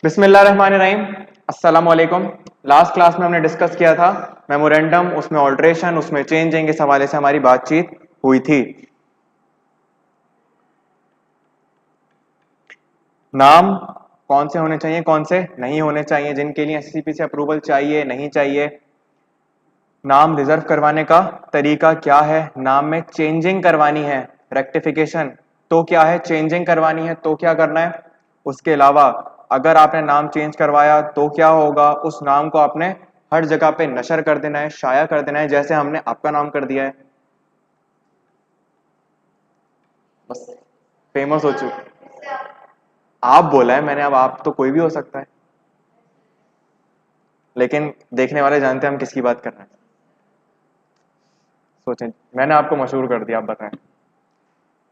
बिस्मिल्लाहिर्रहमानिर्रहीम। अस्सलाम वालेकुम। लास्ट क्लास में हमने डिस्कस किया था मेमोरेंडम, उसमें ऑल्ट्रेशन, उसमें चेंजिंग, इस हवाले से हमारी बातचीत हुई थी। नाम कौन से होने चाहिए, कौन से नहीं होने चाहिए, जिनके लिए एससीपी से अप्रूवल चाहिए नहीं चाहिए, नाम रिजर्व करवाने का तरीका क्या है, नाम में चेंजिंग करवानी है, रेक्टिफिकेशन तो क्या है, चेंजिंग करवानी है तो क्या करना है, उसके अलावा अगर आपने नाम चेंज करवाया तो क्या होगा, उस नाम को आपने हर जगह पे नशर कर देना है, शाया कर देना है, जैसे हमने आपका नाम कर दिया है, बस फेमस हो चुका। आप बोला है मैंने, अब आप तो कोई भी हो सकता है, लेकिन देखने वाले जानते हैं हम किसकी बात कर रहे हैं। सोचें, मैंने आपको मशहूर कर दिया, आप बताएं।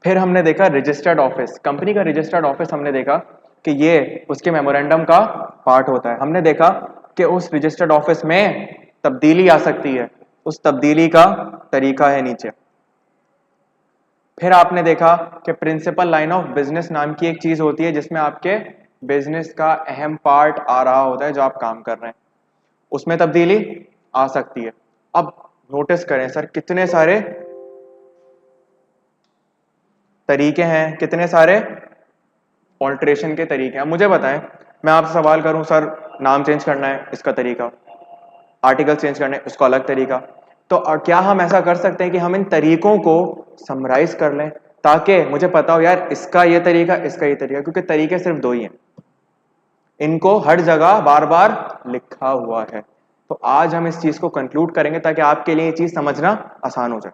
फिर हमने देखा रजिस्टर्ड ऑफिस, कंपनी का रजिस्टर्ड ऑफिस, हमने देखा कि ये उसके मेमोरेंडम का पार्ट होता है। हमने देखा कि उस रजिस्टर्ड ऑफिस में तब्दीली आ सकती है, उस तब्दीली का तरीका है नीचे। फिर आपने देखा कि प्रिंसिपल लाइन ऑफ बिजनेस नाम की एक चीज होती है, जिसमें आपके बिजनेस का अहम पार्ट आ रहा होता है, जो आप काम कर रहे हैं उसमें तब्दीली आ सकती है। अब नोटिस करें सर, कितने सारे तरीके हैं, कितने सारे ऑल्ट्रेशन के तरीके हैं। मुझे बताएं, मैं आपसे सवाल करूं सर, नाम चेंज करना है इसका तरीका, आर्टिकल चेंज करना है उसका अलग तरीका, तो क्या हम ऐसा कर सकते हैं कि हम इन तरीकों को समराइज कर लें, ताकि मुझे पता हो यार इसका ये तरीका, इसका ये तरीका, क्योंकि तरीके सिर्फ दो ही हैं, इनको हर जगह बार बार लिखा हुआ है। तो आज हम इस चीज को कंक्लूड करेंगे ताकि आपके लिए ये चीज समझना आसान हो जाए।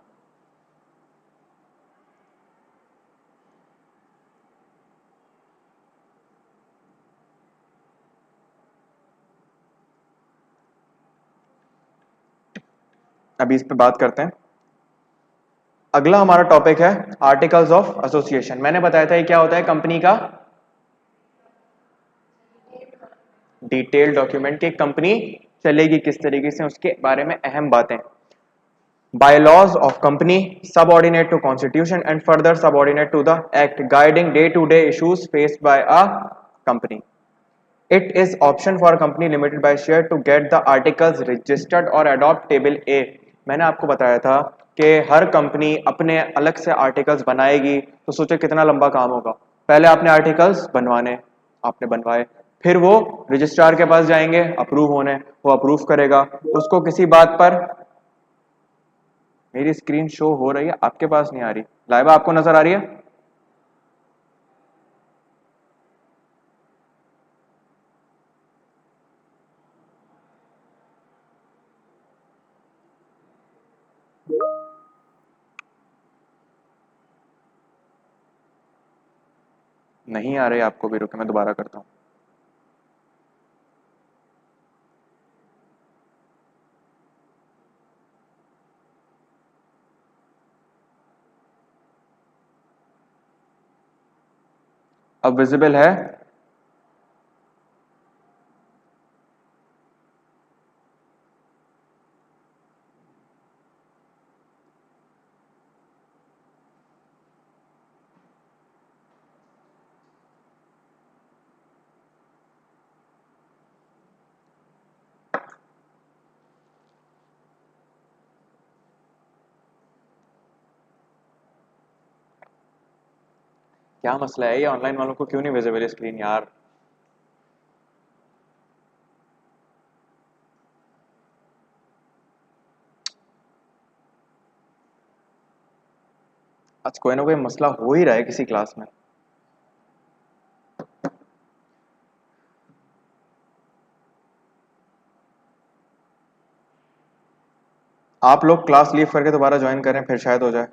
अभी इस पे बात करते हैं। अगला हमारा टॉपिक है आर्टिकल्स ऑफ एसोसिएशन। मैंने बताया था ये क्या होता है, कंपनी का डिटेल डॉक्यूमेंट, की कंपनी चलेगी किस तरीके से, उसके बारे में अहम बातें। bylaws of company subordinate to constitution and further subordinate to the act guiding day to day issues faced by a company. It is option for a company limited by share to get the articles registered or adopt table A. मैंने आपको बताया था कि हर company अपने अलग से articles बनाएगी, तो सोचो कितना लंबा काम होगा। पहले आपने आर्टिकल्स बनवाने, आपने बनवाए, फिर वो रजिस्ट्रार के पास जाएंगे अप्रूव होने, वो अप्रूव करेगा उसको। किसी बात पर मेरी स्क्रीन शो हो रही है, आपके पास नहीं आ रही, लाइबा आपको नजर आ रही है? नहीं आ रही आपको भी, रुके मैं दोबारा करता हूं। अब विजिबल है? क्या मसला है, ये ऑनलाइन वालों को क्यों नहीं विजिबल है स्क्रीन यार? आज कोई ना कोई मसला हो ही रहा है किसी क्लास में। आप लोग क्लास लीव करके दोबारा ज्वाइन करें, फिर शायद हो जाए।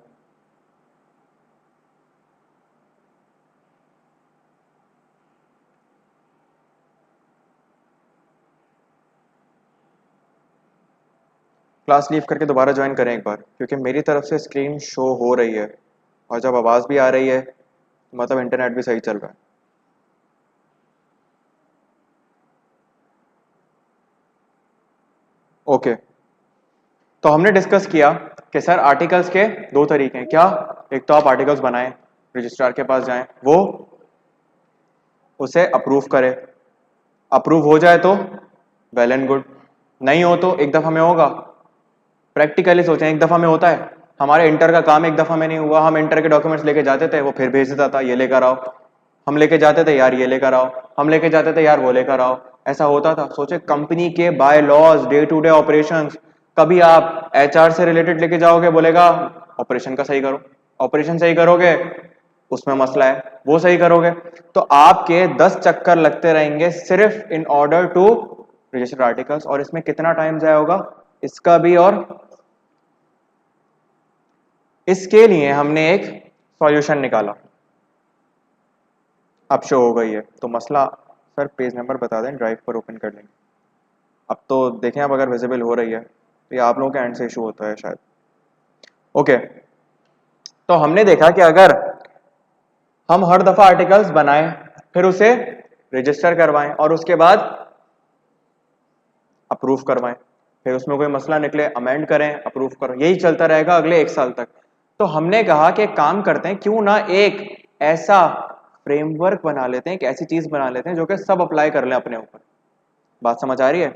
क्लास लीव करके दोबारा ज्वाइन करें एक बार, क्योंकि मेरी तरफ से स्क्रीन शो हो रही है, और जब आवाज भी आ रही है तो मतलब इंटरनेट भी सही चल रहा है। ओके, तो हमने डिस्कस किया कि सर आर्टिकल्स के दो तरीके हैं। क्या? एक तो आप आर्टिकल्स बनाएं, रजिस्ट्रार के पास जाएं, वो उसे अप्रूव करे, अप्रूव हो जाए तो वेल एंड गुड, नहीं हो तो एक दफा में होगा। प्रैक्टिकली सोचें, एक दफा में होता है? हमारे इंटर का काम एक दफा में नहीं हुआ। हम इंटर के डॉक्यूमेंट्स लेके जाते थे, वो फिर भेज देता था, ये लेकर आओ। हम लेके जाते थे, यार ये लेकर आओ। हम लेके जाते थे, यार वो लेकर आओ। ऐसा होता था। सोचे कंपनी के bylaws, day to day operations, कभी आप एचआर से रिलेटेड लेके जाओगे, बोलेगा ऑपरेशन का सही करो। ऑपरेशन सही करोगे, उसमें मसला है, वो सही करोगे, तो आपके 10 चक्कर लगते रहेंगे सिर्फ in order to register articles. और इसमें कितना टाइम जाया होगा इसका भी। और इसके लिए हमने एक सॉल्यूशन निकाला, अब शो हो गई है। तो मसला, सर पेज नंबर बता दें, ड्राइव पर ओपन कर लेंगे। अब तो देखें, अब अगर विजिबल हो रही है तो ये आप लोगों के एंड से इशू होता है शायद। ओके, तो हमने देखा कि अगर हम हर दफा आर्टिकल्स बनाएं, फिर उसे रजिस्टर करवाएं और उसके बाद अप्रूव करवाएं, फिर उसमें कोई मसला निकले अमेंड करें, अप्रूव करें, यही चलता रहेगा अगले 1 साल तक। तो हमने कहा कि एक काम करते हैं, क्यों ना एक ऐसा फ्रेमवर्क बना लेते हैं, एक ऐसी चीज बना लेते हैं जो कि सब अप्लाई कर लें अपने ऊपर। बात समझ आ रही है?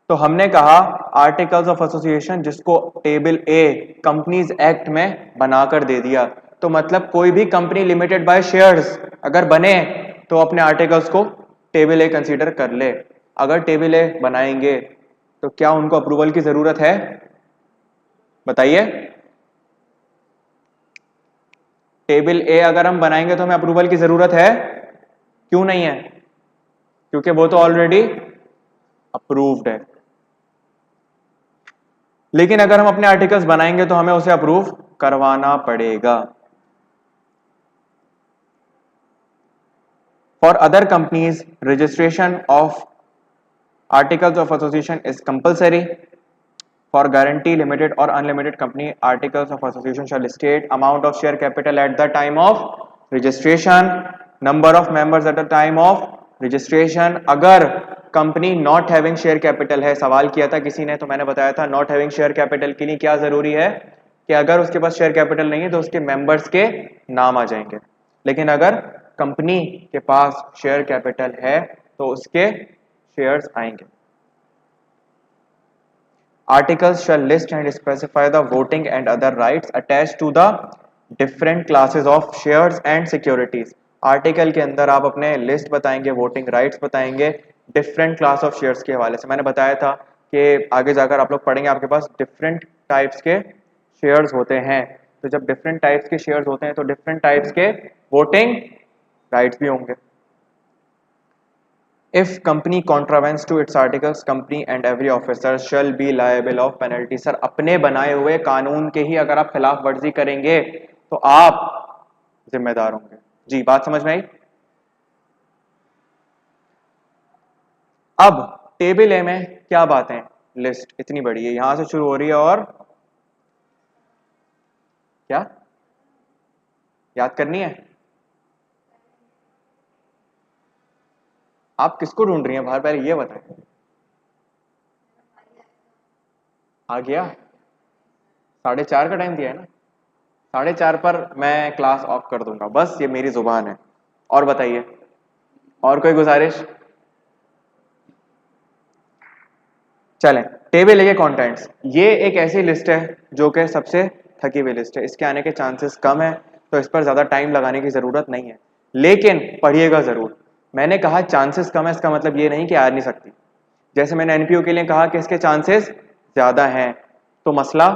तो हमने कहा आर्टिकल्स ऑफ एसोसिएशन, जिसको टेबल ए कंपनीज एक्ट में बनाकर दे दिया। तो मतलब कोई भी कंपनी लिमिटेड बाय शेयर्स अगर बने तो अपने आर्टिकल्स को टेबल ए कंसीडर कर ले। अगर टेबल ए बनाएंगे तो क्या उनको अप्रूवल की जरूरत है? बताइए। टेबल ए अगर हम बनाएंगे तो हमें अप्रूवल की जरूरत है? क्यों नहीं है? क्योंकि वो तो ऑलरेडी अप्रूव्ड है। लेकिन अगर हम अपने आर्टिकल्स बनाएंगे तो हमें उसे अप्रूव करवाना पड़ेगा। For other companies registration of articles of association is compulsory. For guarantee limited or unlimited company, articles of association shall state amount of share capital at the time of registration, number of members at the time of registration। अगर company not having share capital है, सवाल किया था किसी ने, तो मैंने बताया था नॉट हैविंग शेयर कैपिटल के लिए क्या जरूरी है कि अगर उसके पास शेयर कैपिटल नहीं है तो उसके मेंबर्स के नाम आ जाएंगे। लेकिन अगर कंपनी के पास शेयर कैपिटल है तो उसके शेयर्स आएंगे। Articles shall list and specify the voting and other rights attached to the different classes of shares and securities। Article के अंदर आप अपने लिस्ट बताएंगे, वोटिंग राइट्स बताएंगे, डिफरेंट क्लास ऑफ शेयर्स के हवाले से। मैंने बताया था कि आगे जाकर आप लोग पढ़ेंगे, आपके पास डिफरेंट टाइप्स के शेयर्स होते हैं। तो जब डिफरेंट टाइप्स के शेयर्स होते हैं तो डिफरेंट टाइप्स के वोटिंग राइट्स भी होंगे। If company contravenes to its articles, company and every officer shall be liable of penalty। Sir अपने बनाए हुए कानून के ही अगर आप खिलाफ वर्जी करेंगे तो आप जिम्मेदार होंगे। जी, बात समझ में आई? अब टेबल ए में क्या बातें, लिस्ट इतनी बड़ी है, यहां से शुरू हो रही है और क्या याद करनी है? आप किसको ढूंढ रही हैं बाहर, पहले ये बताएं। आ गया? 4:30 का टाइम दिया है ना, 4:30 पर मैं क्लास ऑफ कर दूंगा, बस ये मेरी जुबान है। और बताइए, और कोई गुजारिश? चलें, टेबल ए के कंटेंट्स, ये एक ऐसी लिस्ट है जो कि सबसे थकी हुई लिस्ट है, इसके आने के चांसेस कम है, तो इस पर ज्यादा टाइम लगाने की जरूरत नहीं है। लेकिन पढ़िएगा जरूर। मैंने कहा चांसेस कम है, इसका मतलब ये नहीं कि आ नहीं सकती। जैसे मैंने एनपीओ के लिए कहा कि इसके चांसेस ज्यादा हैं, तो मसला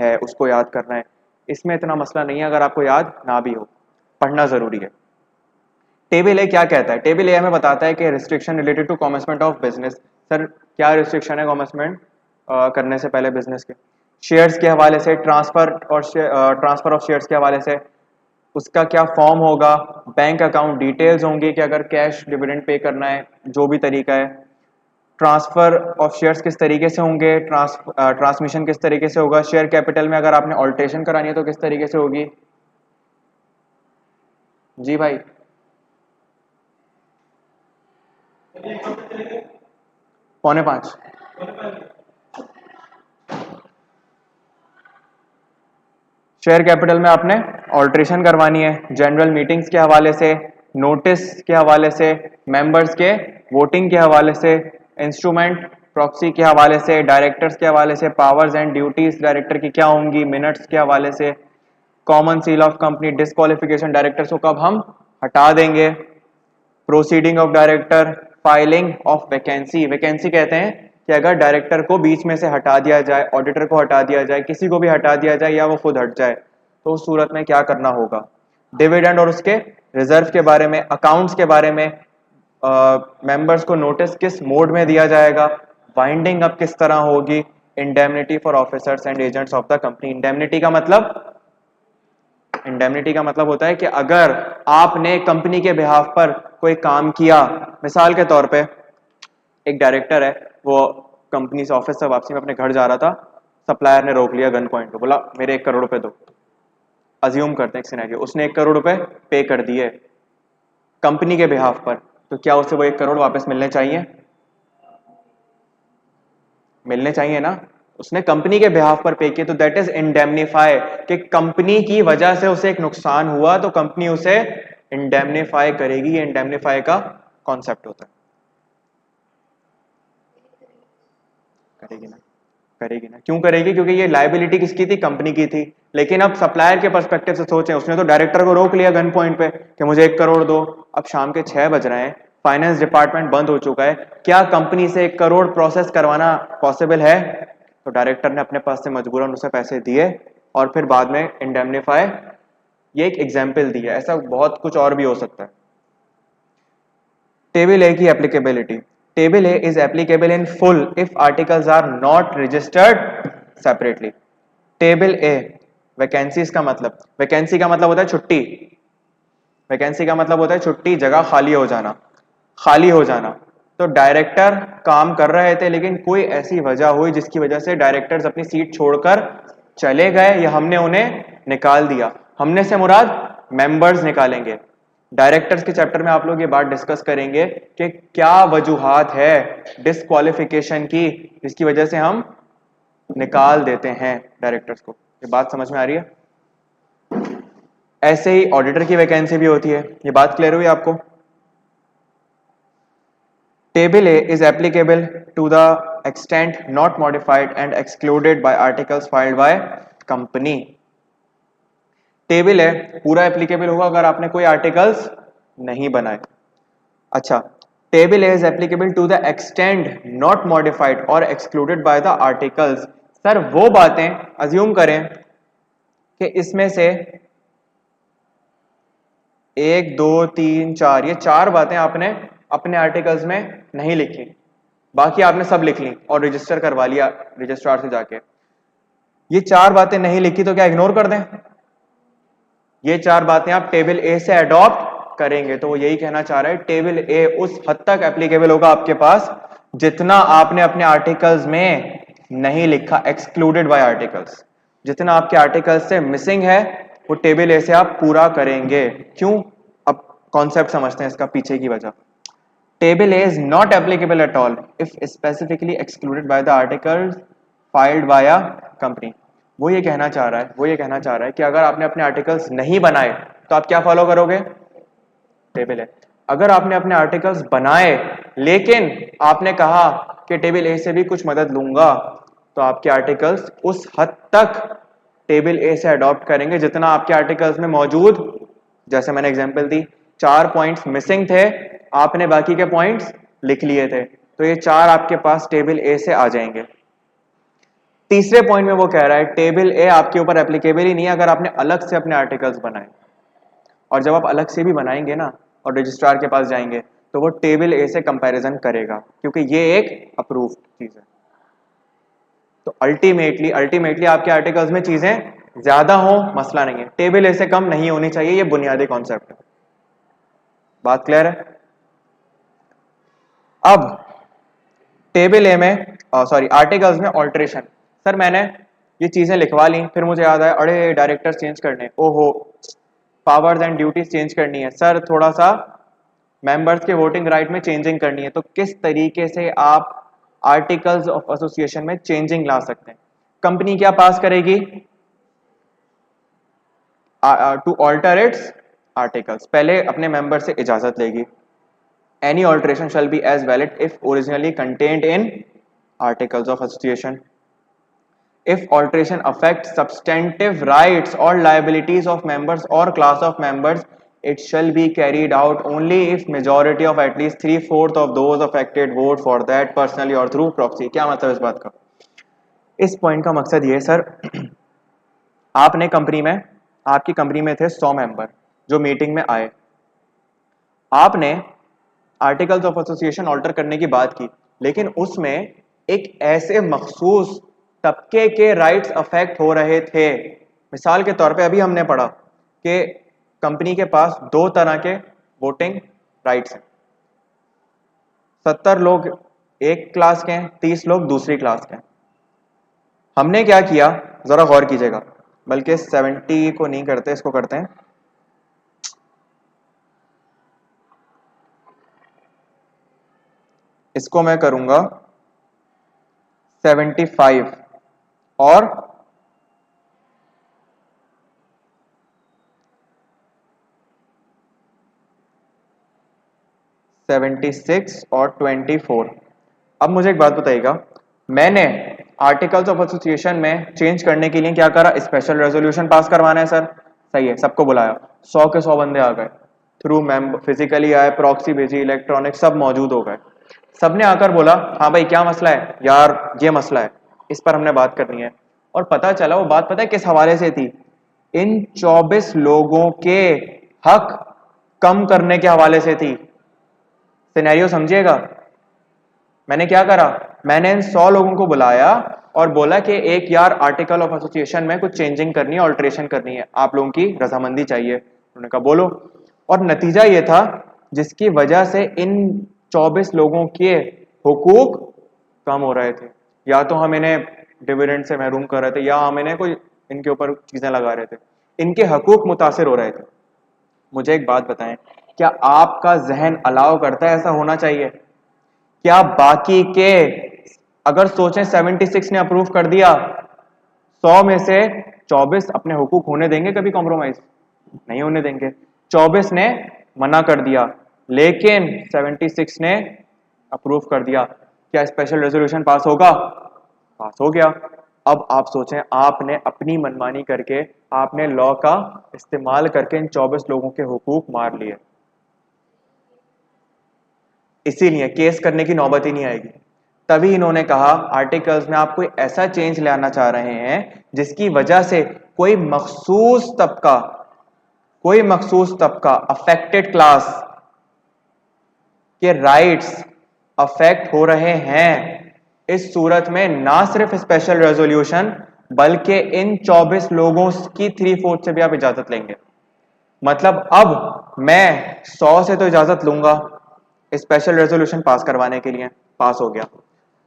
है, उसको याद करना है। इसमें इतना मसला नहीं है अगर आपको याद ना भी हो, पढ़ना जरूरी है। टेबल ए क्या कहता है? टेबल ए हमें बताता है कि restriction related to commencement of business. Sir क्या रिस्ट्रिक्शन है कॉमेंसमेंट करने से पहले बिजनेस के? शेयर्स के हवाले से, ट्रांसफर और ट्रांसफर ऑफ शेयर्स के हवाले से, उसका क्या फॉर्म होगा, बैंक अकाउंट डिटेल्स होंगी कि अगर कैश डिविडेंड पे करना है, जो भी तरीका है, ट्रांसफर ऑफ शेयर्स किस तरीके से होंगे, ट्रांसमिशन किस तरीके से होगा, शेयर कैपिटल में अगर आपने ऑल्ट्रेशन करानी है तो किस तरीके से होगी। जी भाई, 4:45। शेयर कैपिटल में आपने ऑल्ट्रेशन करवानी है, जनरल मीटिंग्स के हवाले से, नोटिस के हवाले से, मेंबर्स के वोटिंग के हवाले से, इंस्ट्रूमेंट प्रॉक्सी के हवाले से, डायरेक्टर्स के हवाले से, पावर्स एंड ड्यूटीज डायरेक्टर की क्या होंगी, मिनट्स के हवाले से, common seal of company, disqualification, directors को कब हम हटा देंगे, proceeding of director, filing of vacancy, vacancy कहते हैं कि अगर डायरेक्टर को बीच में से हटा दिया जाए, ऑडिटर को हटा दिया जाए, किसी को भी हटा दिया जाए या वो खुद हट जाए, तो उस सूरत में क्या करना होगा, डिविडेंड और उसके रिजर्व के बारे में, अकाउंट्स के बारे में, मेंबर्स को नोटिस किस मोड में दिया जाएगा, वाइंडिंग अप किस तरह होगी, indemnity for officers and agents of the company. Indemnity का मतलब होता है कि अगर आपने कंपनी के बिहाफ पर कोई काम किया, मिसाल के तौर पे एक डायरेक्टर है, वो कंपनी से ऑफिस से वापसी में अपने घर जा रहा था, सप्लायर ने रोक लिया गन पॉइंट पे, बोला मेरे 1 करोड़ रुपए दो। अज्यूम करते हैं एक सिनेरियो, उसने 1 करोड़ रुपए पे कर दिए कंपनी के बिहाफ पर, तो क्या उसे वो 1 करोड़ वापस मिलने चाहिए? मिलने चाहिए ना। उसने कंपनी के बिहाफ पर पे किए, तो दैट इज इंडेमनीफाई, कि कंपनी की वजह से उसे एक नुकसान हुआ तो कंपनी उसे इंडेमनीफाई करेगी। ये इंडेमनीफाई का कॉन्सेप्ट होता है। करेगी ना, करेगी ना। क्यों करेगी? क्योंकि ये लायबिलिटी किसकी थी? कंपनी की थी। लेकिन अब सप्लायर के पर्सपेक्टिव से सोचें, उसने तो डायरेक्टर को रोक लिया गन पॉइंट पे कि मुझे 1 करोड़ दो। अब शाम के 6 बज रहे हैं, फाइनेंस डिपार्टमेंट बंद हो चुका है, क्या कंपनी से 1 करोड़ प्रोसेस करवाना पॉसिबल है? तो डायरेक्टर ने अपने पास से मजबूरन उसे पैसे दिए और फिर बाद में इंडेमनीफाई। ये एक एग्जाम्पल दी है, ऐसा बहुत कुछ और भी हो सकता है। टेबल ए की applicability, table A is applicable in full if articles are not registered separately. Table A, vacancies का मतलब, वैकेंसी का मतलब होता है छुट्टी, वैकेंसी का मतलब होता है छुट्टी, जगह खाली हो जाना, खाली हो जाना। तो डायरेक्टर काम कर रहे थे लेकिन कोई ऐसी वजह हुई जिसकी वजह से डायरेक्टर्स अपनी सीट छोड़कर चले गए या हमने उन्हें निकाल दिया। हमने से मुराद मेंबर्स निकालेंगे। डायरेक्टर्स के चैप्टर में आप लोग ये बात डिस्कस करेंगे कि क्या वजूहात है डिस्क्वालिफिकेशन की जिसकी वजह से हम निकाल देते हैं डायरेक्टर्स को। ये बात समझ में आ रही है? ऐसे ही ऑडिटर की वैकेंसी भी होती है। ये बात क्लियर हुई आपको? Table A is applicable to the extent not modified and excluded by articles filed by company. Table है पूरा एप्लीकेबल होगा अगर आपने कोई आर्टिकल्स नहीं बनाए। अच्छा, table is applicable to the extend not modified और excluded by the articles. Sir वो बातें, अज्यूम करें कि इसमें से 1 2 3 4, ये 4 बातें आपने अपने आर्टिकल्स में नहीं लिखी, बाकी आपने सब लिख ली और रजिस्टर करवा लिया रजिस्ट्रार से जाके। ये 4 बातें नहीं लिखी तो क्या इग्नोर कर दें? ये 4 बातें आप टेबल ए से अडॉप्ट करेंगे। तो वो यही कहना चाह रहा है, टेबल ए उस हद तक एप्लीकेबल होगा आपके पास जितना आपने अपने आर्टिकल्स में नहीं लिखा, एक्सक्लूडेड बाय आर्टिकल्स। जितना आपके आर्टिकल्स से मिसिंग है वो टेबल ए से आप पूरा करेंगे। क्यों? अब कॉन्सेप्ट समझते हैं इसका पीछे की वजह। Table A is not applicable at all if specifically excluded by the articles filed by a company. वो ये कहना चाह रहा है, वो ये कहना चाह रहा है कि अगर आपने अपने आर्टिकल्स नहीं बनाए तो आप क्या फॉलो करोगे? टेबल ए। अगर आपने अपने आर्टिकल्स बनाए लेकिन आपने कहा कि टेबल ए से भी कुछ मदद लूंगा, तो आपके आर्टिकल्स उस हद तक टेबल ए से अडॉप्ट करेंगे जितना आपके आर्टिकल्स में मौजूद। जैसे मैंने एग्जांपल दी, 4 पॉइंट्स मिसिंग थे, आपने बाकी के पॉइंट्स लिख लिए थे, तो ये 4 आपके पास टेबल ए से आ जाएंगे। तीसरे पॉइंट में वो कह रहा है टेबल ए आपके ऊपर एप्लीकेबल ही नहीं है अगर आपने अलग से अपने आर्टिकल्स बनाए। और जब आप अलग से भी बनाएंगे ना और रजिस्ट्रार के पास जाएंगे तो वो टेबल ए से कंपैरिजन करेगा क्योंकि ये एक अप्रूव्ड चीज है। तो अल्टीमेटली अल्टीमेटली आपके आर्टिकल्स में चीजें ज्यादा हो मसला नहीं है, टेबल ए से कम नहीं होनी चाहिए। ये बुनियादी कॉन्सेप्ट है। बात क्लियर है? अब टेबल ए में सॉरी आर्टिकल्स में ऑल्टरेशन। सर मैंने ये चीजें लिखवा ली, फिर मुझे याद आया अरे डायरेक्टर्स चेंज करने, ओहो पावर्स एंड ड्यूटीज चेंज करनी है, सर थोड़ा सा मेंबर्स के वोटिंग राइट में चेंजिंग करनी है। तो किस तरीके से आप आर्टिकल्स ऑफ एसोसिएशन में चेंजिंग ला सकते हैं? कंपनी क्या पास करेगी? टू ऑल्टर इट्स आर्टिकल्स, पहले अपने मेंबर से इजाजत लेगी। any alteration shall be as valid if originally contained in articles of association. If alteration affects substantive rights or liabilities of members or class of members, it shall be carried out only if majority of at least 3/4 of those affected vote for that personally or through proxy. क्या मतलब इस बात का? इस point का मकसद ये sir, आपने कंपनी में, आपकी कंपनी में थे 100 मेंबर जो मीटिंग में आए, आपने आर्टिकल्स ऑफ एसोसिएशन ऑल्टर करने की बात की, लेकिन उसमें एक ऐसे मखसूस तबके के राइट्स अफेक्ट हो रहे थे। मिसाल के तौर पे अभी हमने पढ़ा कि कंपनी के पास 2 तरह के वोटिंग राइट्स हैं। 70 लोग एक क्लास के हैं, 30 लोग दूसरी क्लास के हैं। हमने क्या किया, जरा गौर कीजिएगा, बल्कि 70 को नहीं करते, इसको करते हैं, इसको मैं करूंगा 75 और 76 और 24। अब मुझे एक बात बताइएगा, मैंने आर्टिकल्स ऑफ एसोसिएशन में चेंज करने के लिए क्या करा, स्पेशल रेजोल्यूशन पास करवाना है सर, सही है, सबको बुलाया, 100 के 100 बंदे आ गए, थ्रू मेंबर फिजिकली आए, प्रॉक्सी भेजी, इलेक्ट्रॉनिक सब मौजूद हो गए, सबने आकर बोला हाँ भाई क्या मसला है यार, ये मसला है, इस पर हमने बात करनी है। और पता चला वो बात पता है किस हवाले से थी, इन 24 लोगों के हक कम करने के हवाले से थी। सिनेरियो समझिएगा, मैंने क्या करा, मैंने इन 100 लोगों को बुलाया और बोला कि एक यार आर्टिकल ऑफ एसोसिएशन में कुछ चेंजिंग करनी है, ऑल्ट्रेशन करनी है, आप लोगों की रजामंदी चाहिए। उन्होंने कहा बोलो, और नतीजा ये था जिसकी वजह से इन 24 लोगों के हुकूक कम हो रहे थे, या तो हम इन्हें डिविडेंड से महरूम कर रहे थे, या हम इन्हें कोई इनके ऊपर चीजें लगा रहे थे, इनके हकूक मुतासिर हो रहे थे। मुझे एक बात बताएं, क्या आपका जहन अलाउ करता है ऐसा होना चाहिए? क्या बाकी के, अगर सोचें 76 ने अप्रूव कर दिया, 100 में से 24 अपने हुकूक होने देंगे कभी कॉम्प्रोमाइज? नहीं होने देंगे। 24 ने मना कर दिया, लेकिन 76 ने अप्रूव कर दिया, क्या स्पेशल रेजोल्यूशन पास होगा? पास हो गया। अब आप सोचें, आपने अपनी मनमानी करके, आपने लॉ का इस्तेमाल करके इन 24 लोगों के हुकूक मार लिए, इसीलिए केस करने की नौबत ही नहीं आएगी। तभी इन्होंने कहा आर्टिकल्स में आप कोई ऐसा चेंज लाना चाह रहे हैं जिसकी वजह से कोई मखसूस तबका अफेक्टेड क्लास के राइट्स अफेक्ट हो रहे हैं। इस सूरत में ना सिर्फ स्पेशल रेजोल्यूशन, बल्कि इन 24 लोगों की 3/4 से भी आप इजाजत लेंगे। मतलब अब मैं 100 से तो इजाजत लूंगा स्पेशल रेजोल्यूशन पास करवाने के लिए, पास हो गया।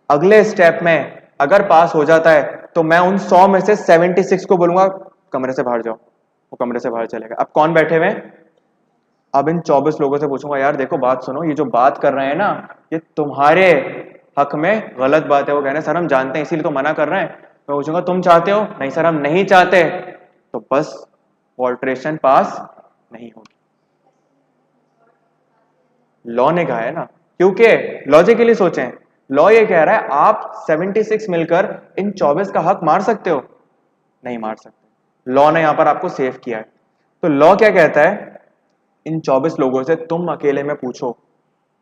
अगले स्टेप में अगर पास हो जाता है तो मैं उन 100 में से 76 को बोलूंगा कमरे से बाहर जाओ, वो कमरे से बाहर चलेगा। अब कौन बैठे हुए? अब इन 24 लोगों से पूछूंगा यार देखो बात सुनो, ये जो बात कर रहे हैं ना, ये तुम्हारे हक में गलत बात है। वो कह रहे हैं सर हम जानते हैं इसीलिए तो मना कर रहे हैं। मैं पूछूंगा तुम चाहते हो? नहीं सर हम नहीं चाहते, तो बस ऑल्ट्रेशन पास नहीं होगी। लॉ ने कहा है ना, क्योंकि लॉजिकली सोचें, लॉ ये कह रहा है आप 76 मिलकर इन 24 का हक मार सकते हो? नहीं मार सकते। लॉ ने यहां पर आपको सेव किया है। तो लॉ क्या कहता है, इन 24 लोगों से तुम अकेले में पूछो,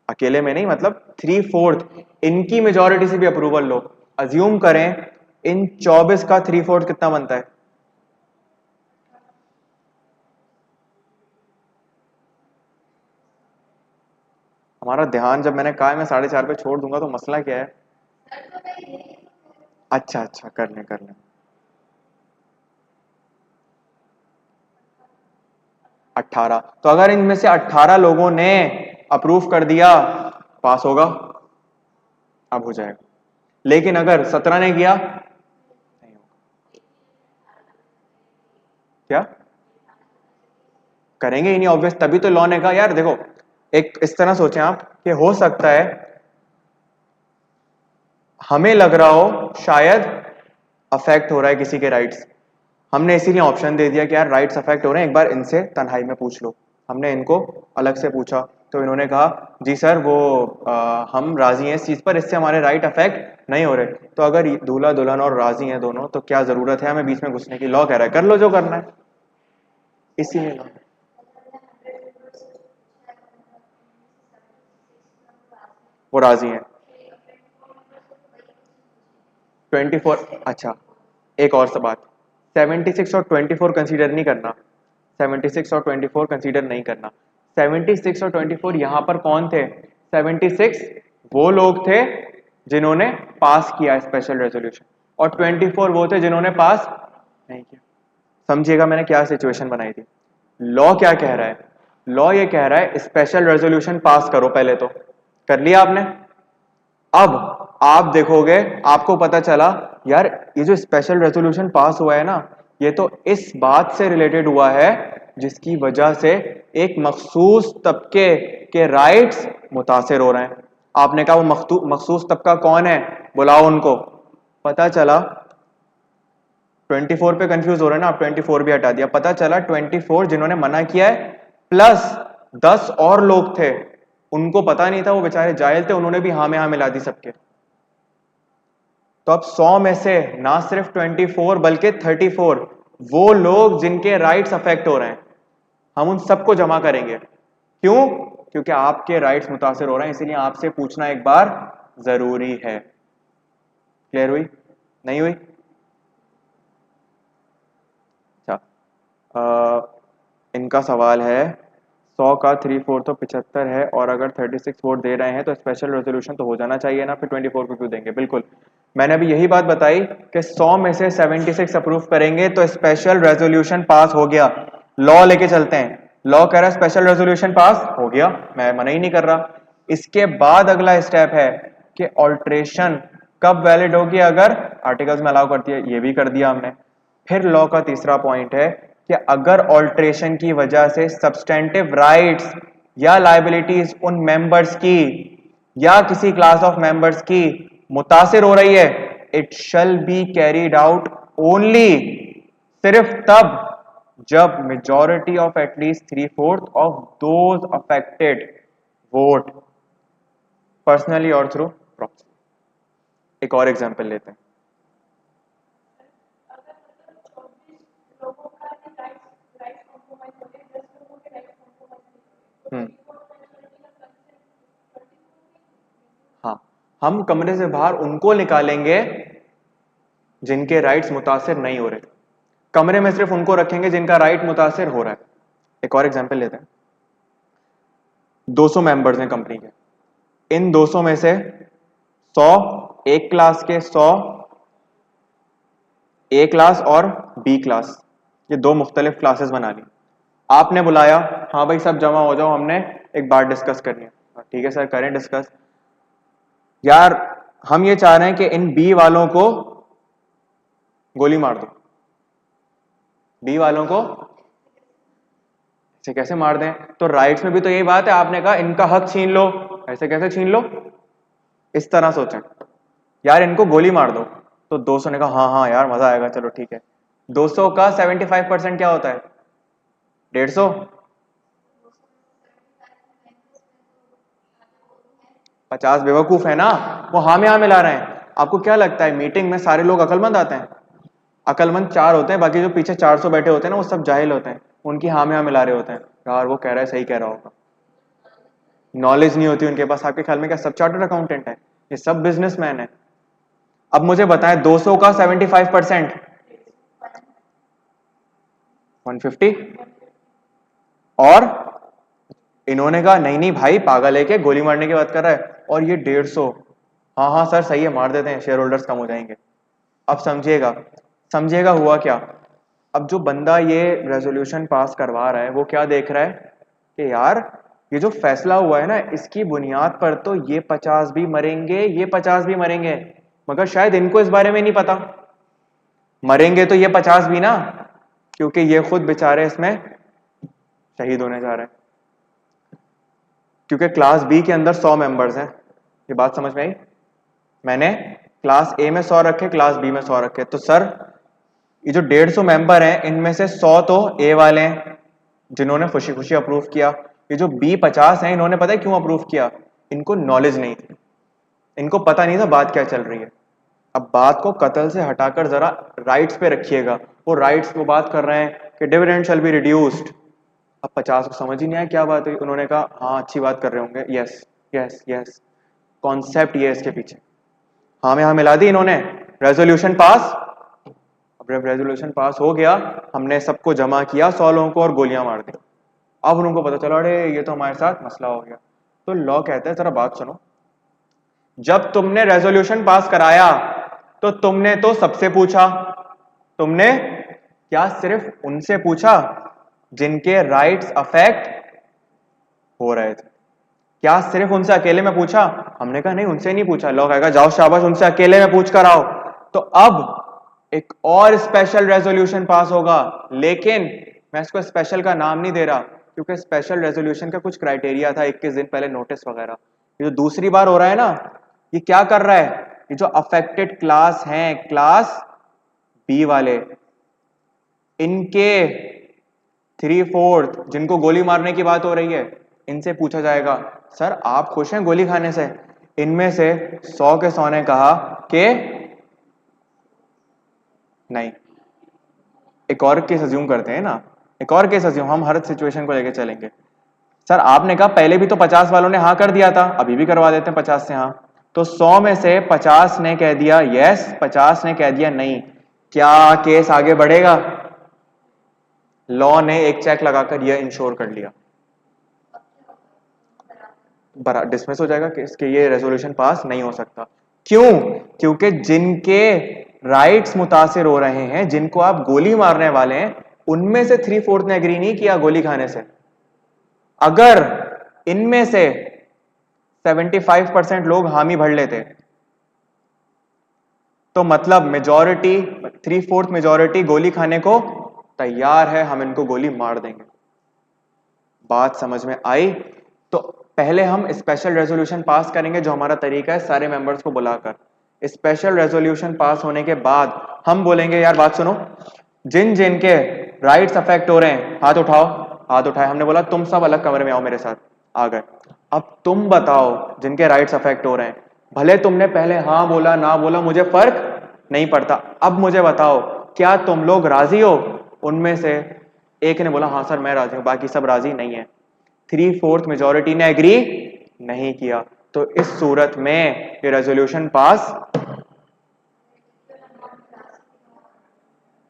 अकेले में नहीं मतलब 3/4 इनकी मेजोरिटी से भी अप्रूवल लो। अज्यूम करें इन 24 का 3/4 कितना बनता है? हमारा ध्यान जब मैंने कहा है मैं 4:30 पे छोड़ दूंगा तो मसला क्या है? अच्छा अच्छा कर लें। 18। तो अगर इनमें से 18 लोगों ने अप्रूव कर दिया, पास होगा, अब हो जाएगा। लेकिन अगर 17 ने किया, नहीं होगा। क्या करेंगे ही नहीं ऑब्वियस, तभी तो लॉ ने कहा यार देखो, एक इस तरह सोचें आप कि हो सकता है हमें लग रहा हो शायद अफेक्ट हो रहा है किसी के राइट्स, हमने इसीलिए ऑप्शन दे दिया कि यार राइट्स अफेक्ट हो रहे हैं, एक बार इनसे तन्हाई में पूछ लो। हमने इनको अलग से पूछा तो इन्होंने कहा जी सर वो हम राजी हैं इस चीज़ पर, इससे हमारे राइट अफेक्ट नहीं हो रहे। तो अगर दूल्हा दुल्हन और राजी हैं दोनों तो क्या ज़रूरत है हमें बीच में घुसने की? लॉ कह रहा है कर लो जो करना है, इसीलिए लॉ। वो राजी हैं 24। अच्छा एक और सा बात, 76 और 24 कंसीडर नहीं करना, 76 और 24 कंसीडर नहीं करना। 76 और 24 यहाँ पर कौन थे? 76 वो लोग थे जिन्होंने पास किया स्पेशल रेजोल्यूशन, और 24 वो थे जिन्होंने पास नहीं किया। समझिएगा मैंने क्या सिचुएशन बनाई थी। लॉ क्या कह रहा है? लॉ ये कह रहा है स्पेशल रेजोल्यूशन पास करो, पहले तो कर लिया आपने। अब आप देखोगे आपको पता चला यार ये जो स्पेशल रेजोल्यूशन पास हुआ है ना, ये तो इस बात से रिलेटेड हुआ है जिसकी वजह से एक मखसूस तबके के राइट्स मुतासिर हो रहे हैं। आपने कहा वो मखसूस तबका कौन है, बुलाओ उनको। पता चला 24 पे कंफ्यूज हो रहे हैं ना, आप 24 भी हटा दिया, पता चला 24 जिन्होंने मना किया है प्लस 10 और लोग थे, उनको पता नहीं था, वो बेचारे जाहिल थे, उन्होंने भी हाँ में हाँ मिला दी सबके। तो अब 100 में से ना सिर्फ 24 बल्कि 34 वो लोग जिनके राइट्स अफेक्ट हो रहे हैं, हम उन सबको जमा करेंगे। क्यों? क्योंकि आपके राइट्स मुतासिर हो रहे हैं, इसीलिए आपसे पूछना एक बार जरूरी है। क्लियर हुई? नहीं हुई? इनका सवाल है 100 का 3/4 तो 75 है, और अगर 36 वोट दे रहे हैं तो स्पेशल रेजोल्यूशन तो हो जाना चाहिए ना, फिर 24 को क्यों देंगे? बिल्कुल, मैंने अभी यही बात बताई कि 100 में से 76 अप्रूव करेंगे तो स्पेशल रेजोल्यूशन पास हो गया। लॉ लेके चलते हैं, लॉ कह रहा है स्पेशल रेजोल्यूशन पास हो गया, मैं मना ही नहीं कर रहा। इसके बाद अगला स्टेप है कि ऑल्ट्रेशन कब वैलिड होगी? अगर आर्टिकल्स में अलाउ करती है, ये भी कर दिया हमने। फिर लॉ का तीसरा पॉइंट है कि अगर ऑल्ट्रेशन की वजह से सब्सटेंटिव राइट्स या लाइबिलिटीज उन मेंबर्स की या किसी क्लास ऑफ मेंबर्स की मुतासिर हो रही है, it shall be carried out only, सिर्फ तब जब majority of at least 3/4 of those affected vote personally और थ्रू प्रॉक्सी। एक और एग्जांपल लेते हैं। हम्म, हाँ, हम कमरे से बाहर उनको निकालेंगे जिनके राइट्स मुतासिर नहीं हो रहे, कमरे में सिर्फ उनको रखेंगे जिनका राइट मुतासिर हो रहा है। एक और एग्जांपल लेते हैं। 200 मेंबर्स हैं कंपनी के, इन 200 में से 100 एक क्लास के, 100 ए क्लास और बी क्लास, ये दो मुख्तलिफ क्लासेस बना ली। आपने बुलाया, हाँ भाई सब जमा हो जाओ, हमने एक बात डिस्कस करनी है। ठीक है सर करें डिस्कस। यार हम ये चाह रहे हैं कि इन बी वालों को गोली मार दो। बी वालों को ऐसे कैसे मार दें? तो राइट्स में भी तो यही बात है, आपने कहा इनका हक छीन लो, ऐसे कैसे छीन लो? इस तरह सोचें, यार इनको गोली मार दो। तो 200 ने कहा हाँ हाँ यार मजा आएगा, चलो ठीक है। 200 का 75% क्या होता है? 150। 50 बेवकूफ है ना, वो हाँ में हाँ मिला रहे हैं। आपको क्या लगता है मीटिंग में सारे लोग अकलमंद आते हैं? अकलमंद 4 होते हैं, बाकी जो पीछे 400 बैठे होते हैं ना वो सब जाहिल होते हैं, उनकी हाँ में हाँ मिला रहे होते हैं। यार वो कह रहा है सही कह रहा होगा, नॉलेज नहीं होती उनके पास। आपके ख्याल में क्या सब चार्टर्ड अकाउंटेंट है? ये सब बिजनेसमैन है। अब मुझे बताएं 200 का 75%, 150। और इन्होंने कहा नहीं नहीं भाई पागल है क्या, गोली मारने की बात कर रहा है, और ये 150। हाँ हाँ सर सही है, मार देते हैं, शेयर होल्डर्स कम हो जाएंगे। अब समझिएगा, समझिएगा हुआ क्या। अब जो बंदा ये रेजोल्यूशन पास करवा रहा है वो क्या देख रहा है कि यार ये जो फैसला हुआ है ना, इसकी बुनियाद पर तो ये 50 भी मरेंगे, ये 50 भी मरेंगे, मगर शायद इनको इस बारे में नहीं पता। मरेंगे तो ये 50 भी ना, क्योंकि ये खुद बेचारे इसमें शहीद होने जा रहे हैं। क्योंकि क्लास बी के अंदर 100 मेंबर्स हैं, ये बात समझ में आई? मैंने क्लास ए में 100 रखे, क्लास बी में 100 रखे, तो सर ये जो 150 मेंबर हैं इनमें से 100 तो ए वाले हैं जिन्होंने खुशी खुशी अप्रूव किया, ये जो B50 है, इन्होंने पता है क्यों अप्रूव किया? इनको नॉलेज नहीं थी, इनको पता नहीं था बात क्या चल रही है। अब बात को कत्ल से हटाकर जरा राइट्स पे रखिएगा। वो राइट्स वो बात कर रहे हैं कि डिविडेंड शैल बी रिड्यूस्ड। अब 50 को समझ ही नहीं आया क्या बात है। उन्होंने कहा हाँ अच्छी बात कर रहे होंगे, यस यस यस, कॉन्सेप्ट ये है इसके पीछे। हाँ में हाँ मिला दी इन्होंने, रेजोल्यूशन पास। अब जब रेजोल्यूशन पास हो गया, हमने सबको जमा किया 100 लोगों को और गोलियां मार दी। अब उनको पता चला अरे ये तो हमारे साथ मसला हो गया। तो लॉ कहता है जरा बात सुनो, जब तुमने रेजोल्यूशन पास कराया तो तुमने तो सबसे पूछा, तुमने क्या सिर्फ उनसे पूछा जिनके राइट्स अफेक्ट हो रहे थे? क्या सिर्फ उनसे अकेले में पूछा? हमने कहा नहीं उनसे नहीं पूछा। लॉ कहेगा जाओ शाबाश उनसे अकेले में पूछ कर आओ। तो अब एक और स्पेशल रेजोल्यूशन पास होगा, लेकिन मैं इसको स्पेशल का नाम नहीं दे रहा क्योंकि स्पेशल रेजोल्यूशन का कुछ क्राइटेरिया था, 21 दिन पहले नोटिस वगैरह। ये जो दूसरी बार हो रहा है ना, ये क्या कर रहा है? ये जो अफेक्टेड क्लास हैं, क्लास बी वाले, इनके 3/4 जिनको गोली मारने की बात हो रही है, इनसे पूछा जाएगा सर आप खुश हैं गोली खाने से? इनमें से 100 के 100 ने कहा कि नहीं। एक और केस अज्यूम करते हैं ना, एक और केस अज्यूम, हम हर सिचुएशन को लेके चलेंगे। सर आपने कहा पहले भी तो 50 वालों ने हाँ कर दिया था, अभी भी करवा देते हैं 50 से हाँ। तो 100 में से 50 ने कह दिया यस, 50 ने कह दिया नहीं, क्या केस आगे बढ़ेगा? लॉ ने एक चेक लगाकर यह इंश्योर कर लिया, डिसमिस हो जाएगा केस के, ये रेजोल्यूशन पास नहीं हो सकता। क्यों? क्योंकि जिनके राइट्स मुतासिर हो रहे हैं, जिनको आप गोली मारने वाले हैं, उनमें से 3/4 ने एग्री नहीं किया गोली खाने से। अगर इनमें से 75% लोग हामी भर लेते तो मतलब मेजॉरिटी, 3/4 मेजॉरिटी गोली खाने को तैयार है, हम इनको गोली मार देंगे। बात समझ में आई? तो पहले हम स्पेशल रेजोल्यूशन पास करेंगे, जो हमारा तरीका है सारे मेंबर्स को बुलाकर। स्पेशल रेजोल्यूशन पास होने के बाद हम बोलेंगे यार बात सुनो, जिन जिन के राइट्स अफेक्ट हो रहे हैं हाथ उठाओ। हाथ उठाए, हमने बोला तुम सब अलग कमरे में आओ मेरे साथ, आ गए। अब तुम बताओ जिनके राइट्स अफेक्ट हो रहे हैं, भले तुमने पहले हाँ बोला ना बोला मुझे फर्क नहीं पड़ता, अब मुझे बताओ क्या तुम लोग राजी हो? उनमें से एक ने बोला हाँ सर मैं राजी हूं, बाकी सब राजी नहीं है। 3/4 मेजोरिटी ने एग्री नहीं किया। तो इस सूरत में ये रेजोल्यूशन पास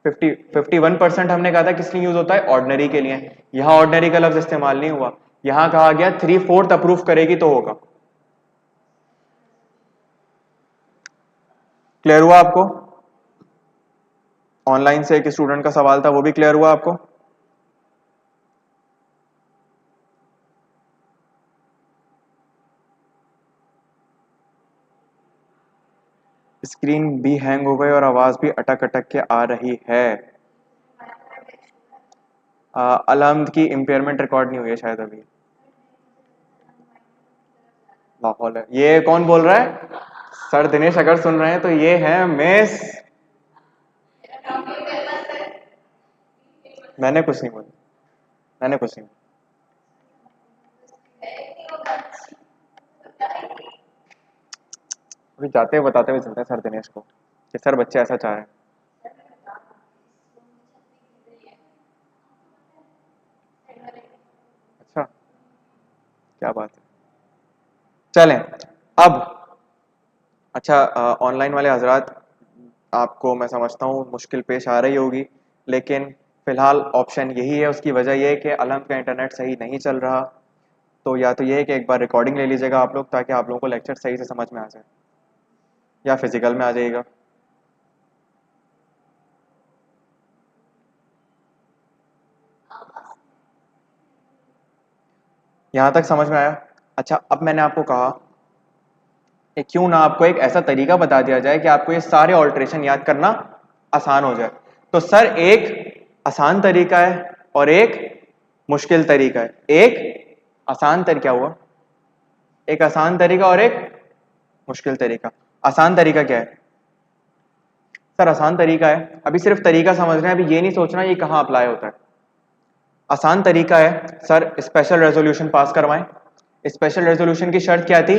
51% हमने कहा था किस लिए यूज होता है? ऑर्डिनरी के लिए। यहां ऑर्डिनरी का लफ्ज इस्तेमाल नहीं हुआ, यहां कहा गया 3/4 अप्रूव करेगी तो होगा। क्लियर हुआ आपको? ऑनलाइन से एक स्टूडेंट का सवाल था, वो भी क्लियर हुआ आपको? स्क्रीन भी हैंग हो गई और आवाज भी अटक अटक के आ रही है। अलहमद की इंपेयरमेंट रिकॉर्ड नहीं हुई है शायद अभी। माहौल है। ये कौन बोल रहा है? सर दिनेश अगर सुन रहे हैं तो ये है मिस। मैंने कुछ नहीं बोला, मैंने कुछ नहीं। अभी जाते हुए बताते हुए चलते हैं सर दिनेश को कि सर बच्चे ऐसा चाह रहे हैं। अच्छा, क्या बात है। चलें अब। अच्छा, ऑनलाइन वाले हजरात, आपको मैं समझता हूँ मुश्किल पेश आ रही होगी, लेकिन फिलहाल ऑप्शन यही है। उसकी वजह यह है कि अलम का इंटरनेट सही नहीं चल रहा। तो या तो ये है कि एक बार रिकॉर्डिंग ले लीजिएगा आप लोग, ताकि आप लोगों को लेक्चर सही से समझ में आ जाए, या फिजिकल में आ जाइएगा। यहाँ तक समझ में आया? अच्छा, अब मैंने आपको कहा कि क्यों ना आपको एक ऐसा तरीका बता दिया जाए कि आपको ये सारे ऑल्ट्रेशन याद करना आसान हो जाए। तो सर एक आसान तरीका है और एक मुश्किल तरीका है। एक आसान तरीका हुआ, एक आसान तरीका और एक मुश्किल तरीका। आसान तरीका क्या है? सर आसान तरीका है, अभी सिर्फ तरीका समझ रहे हैं, अभी ये नहीं सोचना ये कहाँ अप्लाई होता है। आसान तरीका है सर, स्पेशल रेजोल्यूशन पास करवाएं। स्पेशल रेजोल्यूशन की शर्त क्या थी?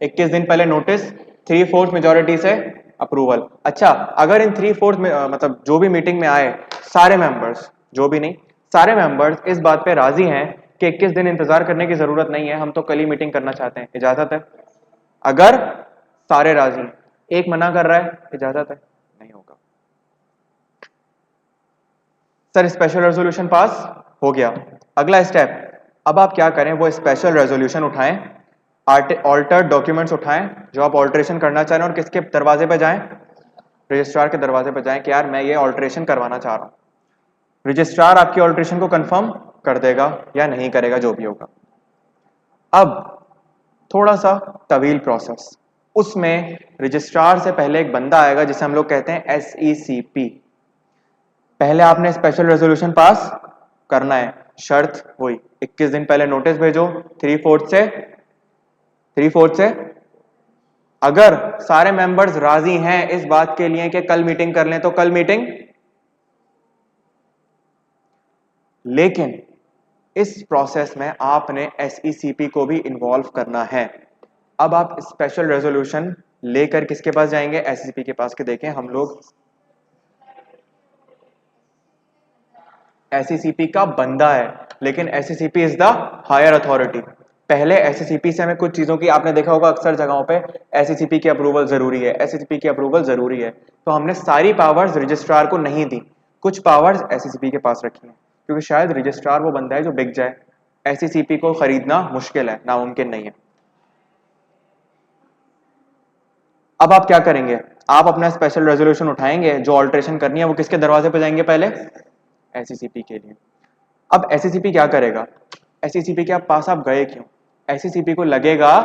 21 दिन पहले नोटिस, 3/4 मेजोरिटी से अप्रूवल। अच्छा, अगर इन 3/4 में मतलब जो भी मीटिंग में आए सारे मेंबर्स, जो भी नहीं सारे मेंबर्स इस बात पे राजी हैं कि 21 दिन इंतजार करने की जरूरत नहीं है, हम तो कल ही मीटिंग करना चाहते हैं, इजाजत है? अगर सारे राजी हैं, एक मना कर रहा है, इजाजत है? नहीं होगा। सर स्पेशल रेजोल्यूशन पास हो गया, अगला स्टेप, अब आप क्या करें, वो स्पेशल रेजोल्यूशन उठाएं, ऑल्टर्ड डॉक्यूमेंट्स उठाएं जो आप ऑल्ट्रेशन करना चाह रहे हैं, और किसके दरवाजे पे जाएं? रजिस्ट्रार के दरवाजे पे जाएं कि यार मैं ये ऑल्ट्रेशन करवाना चाह रहा हूं। रजिस्ट्रार आपकी ऑल्ट्रेशन को कंफर्म कर देगा या नहीं करेगा, जो भी होगा। अब थोड़ा सा तवील प्रोसेस, उसमें रजिस्ट्रार से पहले एक बंदा आएगा जिसे हम लोग कहते हैं SECP। पहले आपने स्पेशल रेजोल्यूशन पास करना है, शर्त हुई 21 दिन पहले नोटिस भेजो, 3/4 से अगर सारे मेंबर्स राजी हैं इस बात के लिए कि कल मीटिंग कर लें तो कल मीटिंग। लेकिन इस प्रोसेस में आपने SECP को भी इन्वॉल्व करना है। अब आप स्पेशल रेजोल्यूशन लेकर किसके पास जाएंगे? SECP के पास। के देखें हम लोग SECP का बंदा है, लेकिन SECP is the higher authority. पहले SECP से हमें कुछ चीजों की, आपने देखा होगा अक्सर जगहों पे SECP की अप्रूवल जरूरी है, SECP की अप्रूवल जरूरी है, तो हमने सारी पावर्स रजिस्ट्रार को नहीं दी, कुछ पावर्स SECP के पास रखी है, क्योंकि शायद रजिस्ट्रार वो बंदा है जो बिक जाए, SECP को खरीदना मुश्किल है, नामुमकिन नहीं है। अब आप क्या करेंगे? आप अपना स्पेशल रेजोल्यूशन उठाएंगे, जो ऑल्ट्रेशन करनी है वो किसके दरवाजे पे जाएंगे? पहले SECP के लिए। अब SECP क्या करेगा? SECP के पास आप गए क्यों? SECP को लगेगा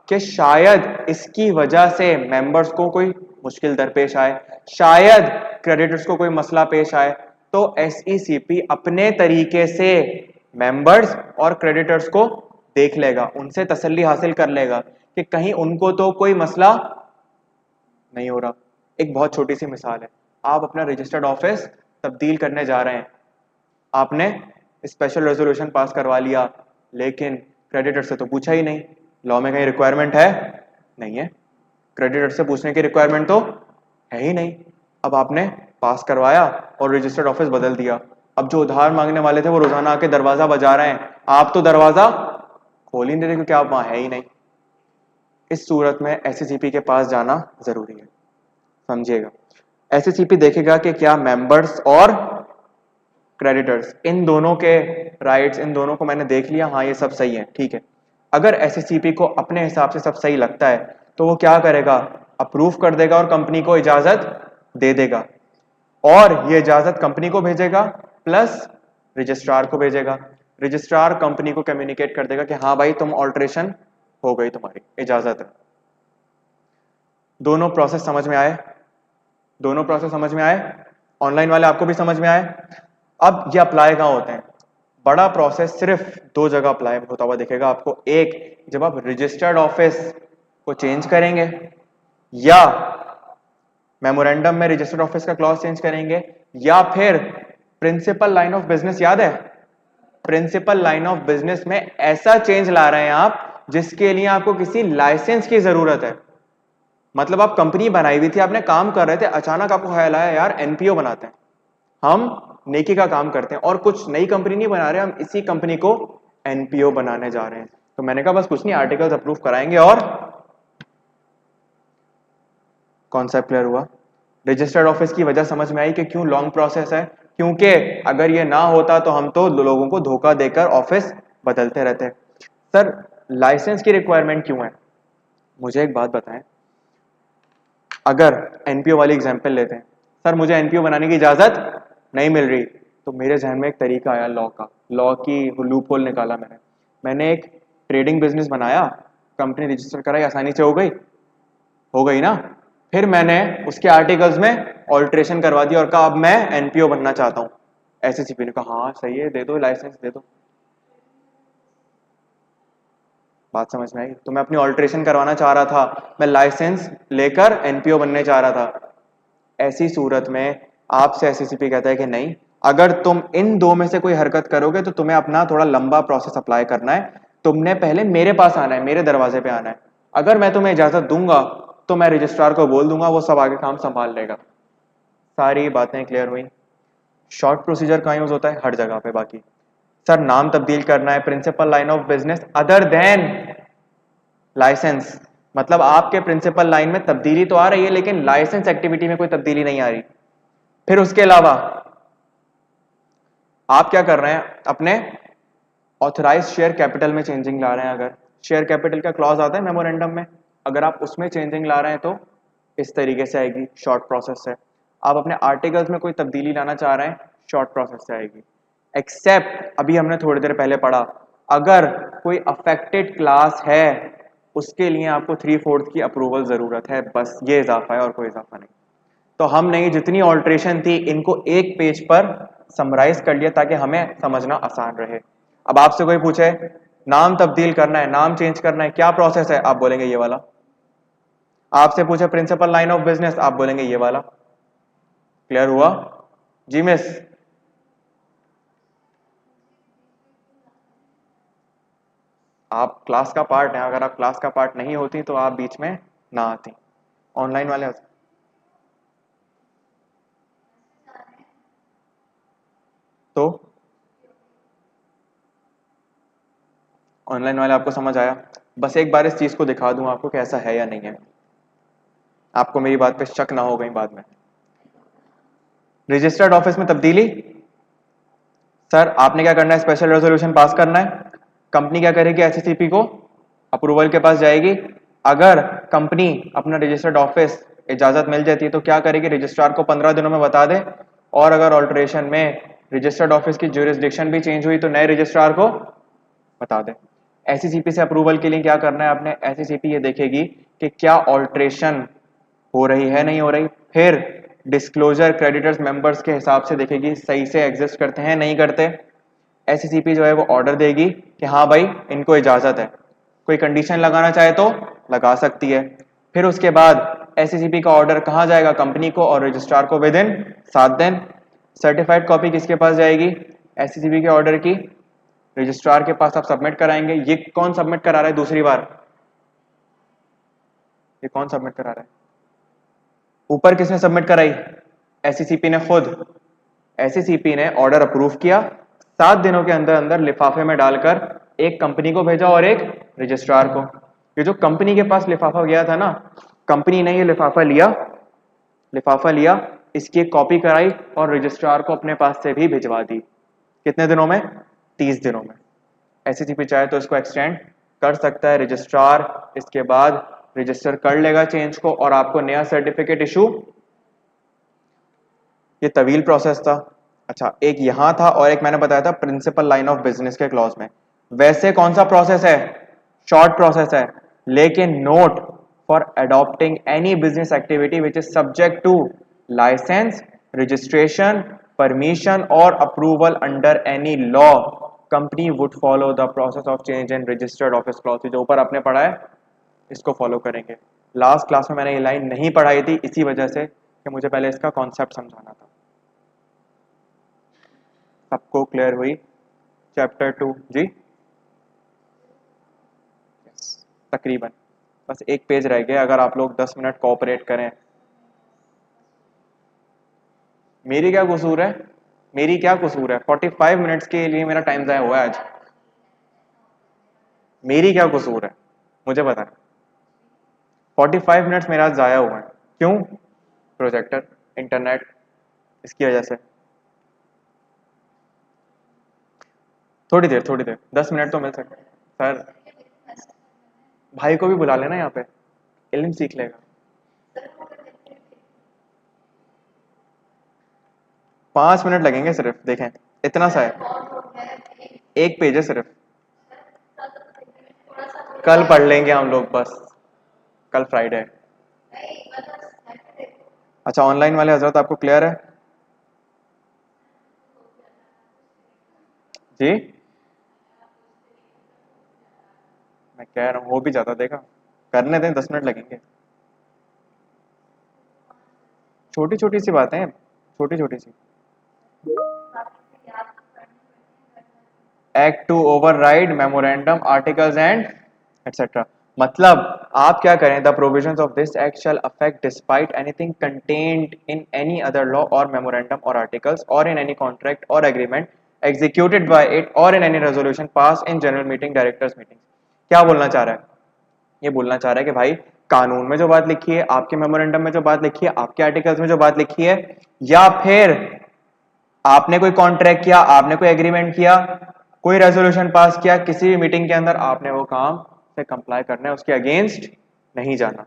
कि शायद इसकी वजह से मेंबर्स को कोई मुश्किल दरपेश आए, शायद क्रेडिटर्स को कोई मसला पेश आए, तो SECP अपने तरीके से मेंबर्स और क्रेडिटर्स को देख लेगा, उनसे तसल्ली हासिल कर लेगा कि कहीं उनको तो कोई मसला नहीं हो रहा। एक बहुत छोटी सी मिसाल है, आप अपना रजिस्टर्ड ऑफिस तब्दील करने जा रहे हैं, आपने स्पेशल रेजोल्यूशन पास करवा लिया, लेकिन क्रेडिटर से तो पूछा ही नहीं, लॉ में कहीं रिक्वायरमेंट है? नहीं है, क्रेडिटर से पूछने की रिक्वायरमेंट तो है ही नहीं। अब आपने पास करवाया और रजिस्टर्ड ऑफिस बदल दिया, अब जो उधार मांगने वाले थे वो रोजाना आके दरवाजा बजा रहे हैं, आप तो दरवाजा खोल ही नहीं रहे क्योंकि आप वहां है ही नहीं। इस सूरत में SECP के पास जाना जरूरी है, समझिएगा। SECP देखेगा कि क्या मेंबर्स और क्रेडिटर्स इन दोनों के राइट्स, इन दोनों को मैंने देख लिया, हाँ ये सब सही है, ठीक है। अगर SECP को अपने हिसाब से सब सही लगता है तो वो क्या करेगा? अप्रूव कर देगा और कंपनी को इजाजत दे देगा, और ये इजाजत कंपनी को भेजेगा प्लस रजिस्ट्रार को भेजेगा। रजिस्ट्रार कंपनी को कम्युनिकेट कर देगा कि हाँ भाई तुम ऑल्ट्रेशन हो गई, तुम्हारी इजाजत है। दोनों प्रोसेस समझ में आए? दोनों प्रोसेस समझ में आए? ऑनलाइन वाले आपको भी समझ में आए? अब ये अप्लाई कहाँ होते हैं? बड़ा प्रोसेस सिर्फ दो जगह अप्लाई होता हुआ दिखेगा आपको, एक जब आप रजिस्टर्ड ऑफिस को चेंज करेंगे, या मेमोरेंडम में रजिस्टर्ड ऑफिस का क्लॉज चेंज करेंगे, या फिर प्रिंसिपल लाइन ऑफ बिजनेस, याद है प्रिंसिपल लाइन ऑफ बिजनेस में ऐसा चेंज ला रहे हैं आप जिसके लिए आपको किसी लाइसेंस की जरूरत है। मतलब आप कंपनी बनाई हुई थी, आपने काम कर रहे थे, अचानक आपको ख्याल आया यार NPO बनाते हैं, हम नेकी का काम करते हैं, और कुछ नई कंपनी नहीं बना रहे, हम इसी कंपनी को NPO बनाने जा रहे हैं। तो मैंने कहा बस कुछ नहीं, आर्टिकल्स अप्रूव कराएंगे और कॉन्सेप्ट क्लियर हुआ। रजिस्टर्ड ऑफिस की वजह समझ में आई कि क्यों लॉन्ग प्रोसेस है, क्योंकि अगर ये ना होता तो हम तो लोगों को धोखा देकर ऑफिस बदलते रहते। सर लाइसेंस की रिक्वायरमेंट क्यों है? मुझे एक बात बताएं, अगर NPO वाली एग्जांपल लेते हैं, सर मुझे NPO बनाने की इजाजत नहीं मिल रही, तो मेरे जहन में एक तरीका आया लॉ का, लॉ की लूप होल निकाला मैंने एक ट्रेडिंग बिजनेस बनाया, कंपनी रजिस्टर कराई, आसानी से हो गई ना। फिर मैंने उसके आर्टिकल्स में ऑल्ट्रेशन करवा दिया और कहा अब मैं NPO बनना चाहता हूं। SECP ने कहा हाँ सही है, दे दो लाइसेंस दे दो। बात समझ में आई? तो मैं अपनी ऑल्ट्रेशन करवाना चाह रहा था, मैं लाइसेंस लेकर NPO बनने चाह रहा था। ऐसी सूरत में आपसे SECP कहता है कि नहीं, अगर तुम इन दो में से कोई हरकत करोगे तो तुम्हें अपना थोड़ा लंबा प्रोसेस अप्लाई करना है। तुमने पहले मेरे पास आना है, मेरे दरवाजे पे आना है। अगर मैं तुम्हें इजाजत दूंगा तो मैं रजिस्ट्रार को बोल दूंगा, वो सब आगे काम संभाल लेगा। सारी बातें क्लियर हुई। शॉर्ट प्रोसीजर कहाँ यूज होता है? हर जगह पे। बाकी सर नाम तब्दील करना है, principal line of business other than licence, मतलब आपके प्रिंसिपल लाइन में तब्दीली तो आ रही है लेकिन लाइसेंस एक्टिविटी में कोई तब्दीली नहीं आ रही। फिर उसके अलावा आप क्या कर रहे हैं, अपने ऑथराइज शेयर कैपिटल में चेंजिंग ला रहे हैं। अगर शेयर कैपिटल का क्लॉज आता है मेमोरेंडम में, अगर आप उसमें चेंजिंग ला रहे हैं तो इस तरीके से आएगी, शॉर्ट प्रोसेस से। आप अपने आर्टिकल्स में कोई तब्दीली लाना चाह रहे हैं, शॉर्ट प्रोसेस से आएगी। एक्सेप्ट अभी हमने थोड़ी देर पहले पढ़ा, अगर कोई अफेक्टेड क्लास है उसके लिए आपको 3/4 की अप्रूवल जरूरत है, बस ये इजाफा है और कोई इजाफा नहीं। तो हमने ये जितनी ऑल्ट्रेशन थी इनको एक पेज पर समराइज कर लिया ताकि हमें समझना आसान रहे। अब आपसे कोई पूछे नाम तब्दील करना है, नाम चेंज करना है, क्या प्रोसेस है, आप बोलेंगे ये वाला। आपसे पूछे प्रिंसिपल लाइन ऑफ बिजनेस, आप बोलेंगे ये वाला। क्लियर हुआ? जी मिस। आप क्लास का पार्ट हैं, अगर आप क्लास का पार्ट नहीं होती तो आप बीच में ना आती। ऑनलाइन वाले तो ऑनलाइन वाले आपको समझ आया? बस एक बार इस चीज को दिखा दूं आपको कैसा है या नहीं है, आपको मेरी बात पे शक ना हो गई बाद में। रजिस्टर्ड ऑफिस में तब्दीली, सर आपने क्या करना है, स्पेशल रेजोल्यूशन पास करना है। कंपनी क्या करेगी, एससीसीपी को अप्रूवल के पास जाएगी। अगर कंपनी अपना रजिस्टर्ड ऑफिस इजाजत मिल जाती है तो क्या करेगी, रजिस्ट्रार को 15 दिनों में बता दे। और अगर ऑल्टरेशन में रजिस्टर्ड ऑफिस की ज्यूरिसडिक्शन भी चेंज हुई तो नए रजिस्ट्रार को बता दे। एससीसीपी से अप्रूवल के लिए क्या करना है आपने, एससीसीपी ये देखेगी कि क्या ऑल्टरेशन हो रही है नहीं हो रही, फिर डिस्क्लोजर क्रेडिटर्स मेंबर्स के हिसाब से देखेगी सही से एग्जिस्ट करते हैं नहीं करते। एससीसीपी जो है वो ऑर्डर देगी कि हाँ भाई इनको इजाजत है, कोई कंडीशन लगाना चाहे तो लगा सकती है। फिर उसके बाद एससीसीपी का ऑर्डर कहाँ जाएगा, कंपनी को और रजिस्ट्रार को विद इन 7 दिन। सर्टिफाइड कॉपी किसके पास जाएगी, एससीसीपी के ऑर्डर की रजिस्ट्रार के पास आप सबमिट कराएंगे। ये कौन सबमिट करा रहा है दूसरी बार, ये कौन सबमिट करा रहा है, ऊपर किसने सबमिट कराई, एससीसीपी ने खुद। एससीसीपी ने ऑर्डर अप्रूव किया, 7 दिनों के अंदर अंदर लिफाफे में डालकर एक कंपनी को भेजा और एक रजिस्ट्रार को। ये जो कंपनी के पास लिफाफा गया था ना, कंपनी ने ये लिफाफा लिया, इसकी एक कॉपी कराई और रजिस्ट्रार को अपने पास से भी भिजवा दी। कितने दिनों में, 30 दिनों में। एससीसीपी चाहे तो इसको एक्सटेंड कर सकता है, रजिस्ट्रार इसके बाद रजिस्टर कर लेगा चेंज को और आपको नया सर्टिफिकेट इशू। ये तवील प्रोसेस था। अच्छा एक यहां था और एक मैंने बताया था प्रिंसिपल लाइन ऑफ बिजनेस के क्लॉज में। वैसे कौन सा प्रोसेस है, शॉर्ट प्रोसेस है, लेकिन note for adopting any business activity which is subject to licence, registration, permission और approval under any law, company would follow the process of change in registered office clause. जो ऊपर आपने पढ़ा है इसको फॉलो करेंगे। लास्ट क्लास में मैंने ये लाइन नहीं पढ़ाई थी इसी वजह से कि मुझे पहले इसका कॉन्सेप्ट समझाना था। सबको क्लियर हुई? चैप्टर 2 जी, तकरीबन बस एक पेज रह गया, अगर आप लोग 10 मिनट कोऑपरेट करें। मेरी क्या कसूर है, मेरी क्या कसूर है, 45 मिनट्स के लिए मेरा टाइम ज़ाया हुआ है आज, मेरी क्या कसूर है मुझे बताएं। 45 मिनट्स मेरा आज ज़ाया हुआ है, क्यों, प्रोजेक्टर, इंटरनेट, इसकी वजह से। थोड़ी देर 10 मिनट तो मिल सकते हैं सर। भाई को भी बुला लेना यहाँ पे, इल्म सीख लेगा। 5 मिनट लगेंगे सिर्फ, देखें इतना सा है, एक पेज है सिर्फ। कल पढ़ लेंगे हम लोग बस, कल फ्राइडे है। अच्छा ऑनलाइन वाले हजरत आपको क्लियर है जी? मैं कह रहा हूँ हो भी जाता, देखा, करने दें, 10 मिनट लगेंगे। छोटी छोटी सी बातें, छोटी छोटी सी। Act to override memorandum articles and etcetera. मतलब आप क्या करें, the provisions of this act shall affect despite anything contained in any other law और मेमोरेंडम और आर्टिकल्स और इन एनी कॉन्ट्रैक्ट और एग्रीमेंट एग्जीक्यूटेड बाय इट और in any resolution pass in general meeting directors meeting. क्या बोलना चाह रहा है? ये बोलना चाह रहा है कि भाई कानून में जो बात लिखी है, आपके मेमोरेंडम में जो बात लिखी है, आपके आर्टिकल्स में जो बात लिखी है, या फिर आपने कोई कॉन्ट्रैक्ट किया, आपने कोई एग्रीमेंट किया, कोई रेजोल्यूशन पास किया, किसी भी मीटिंग के अंदर आपने वो काम से कंप्लाई करना है, उसके अगेंस्ट नहीं जाना।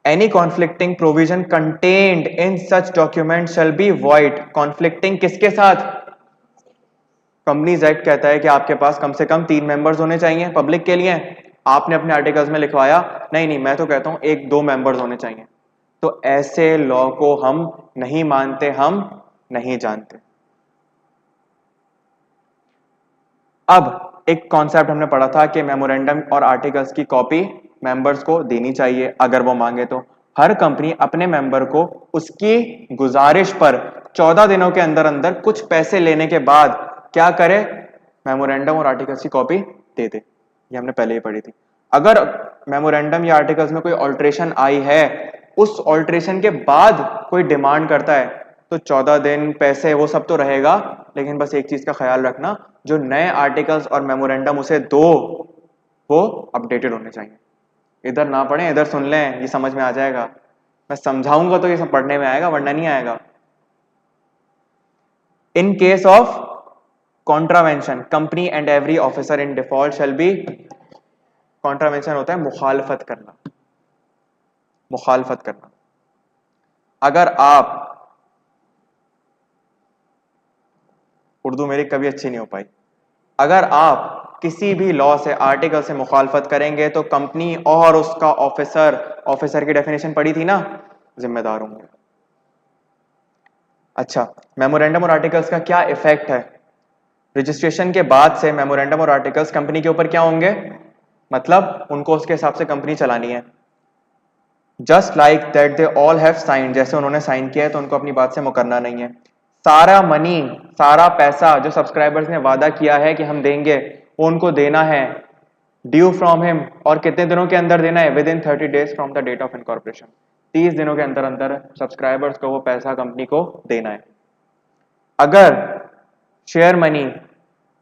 Any conflicting provision contained in such document shall be void. Conflicting किसके साथ? कंपनीज एक्ट कहता है कि आपके पास कम से कम 3 मेंबर्स होने चाहिए पब्लिक के लिए। आपने अपने आर्टिकल्स में लिखवाया नहीं नहीं, मैं तो कहता हूं 1-2 मेंबर्स होने चाहिए। तो ऐसे लॉ को हम नहीं मानते, हम नहीं जानते। अब एक कॉन्सेप्ट हमने पढ़ा था कि मेमोरेंडम और आर्टिकल्स की कॉपी मेंबर्स को देनी चाहिए अगर वो मांगे तो। हर कंपनी अपने मेंबर को उसकी गुजारिश पर 14 दिनों के अंदर अंदर कुछ पैसे लेने के बाद क्या करे, मेमोरेंडम और आर्टिकल्स की कॉपी दे दे। ये हमने पहले ही पढ़ी थी। अगर मेमोरेंडम या आर्टिकल्स में कोई ऑल्ट्रेशन आई है, उस ऑल्ट्रेशन के बाद कोई डिमांड करता है, तो 14 दिन पैसे वो सब तो रहेगा, लेकिन बस एक चीज का ख्याल रखना, जो नए आर्टिकल्स और मेमोरेंडम उसे दो वो अपडेटेड होने चाहिए। इधर ना पढ़ें, इधर सुन लें, ये समझ में आ जाएगा। मैं समझाऊंगा तो ये सब पढ़ने में आएगा, वरना नहीं आएगा। In case of contravention company and every officer in default shall be. Contravention होता है मुखालफत करना, मुखालफत करना। अगर आप, उर्दू मेरी कभी अच्छी नहीं हो पाई, अगर आप किसी भी लॉ से, आर्टिकल से मुखालफत करेंगे तो कंपनी और उसका ऑफिसर, ऑफिसर की डेफिनेशन पड़ी थी ना, जिम्मेदार होंगे। अच्छा, मेमोरेंडम और आर्टिकल्स का क्या इफेक्ट है? रजिस्ट्रेशन के बाद से मेमोरेंडम और आर्टिकल्स कंपनी के ऊपर क्या होंगे? मतलब उनको उसके हिसाब से कंपनी चलानी है। Just like that they all have sign, जैसे उन्होंने साइन किया है तो उनको अपनी बात से मुकरना नहीं है। सारा मनी, सारा पैसा जो सब्सक्राइबर्स ने वादा किया है कि हम देंगे, वो उनको देना है ड्यू फ्रॉम हिम। और कितने दिनों के अंदर देना है? Within 30 days from the date of incorporation. 30 दिनों के अंदर अंदर सब्सक्राइबर्स को वो पैसा कंपनी को देना है। अगर शेयर मनी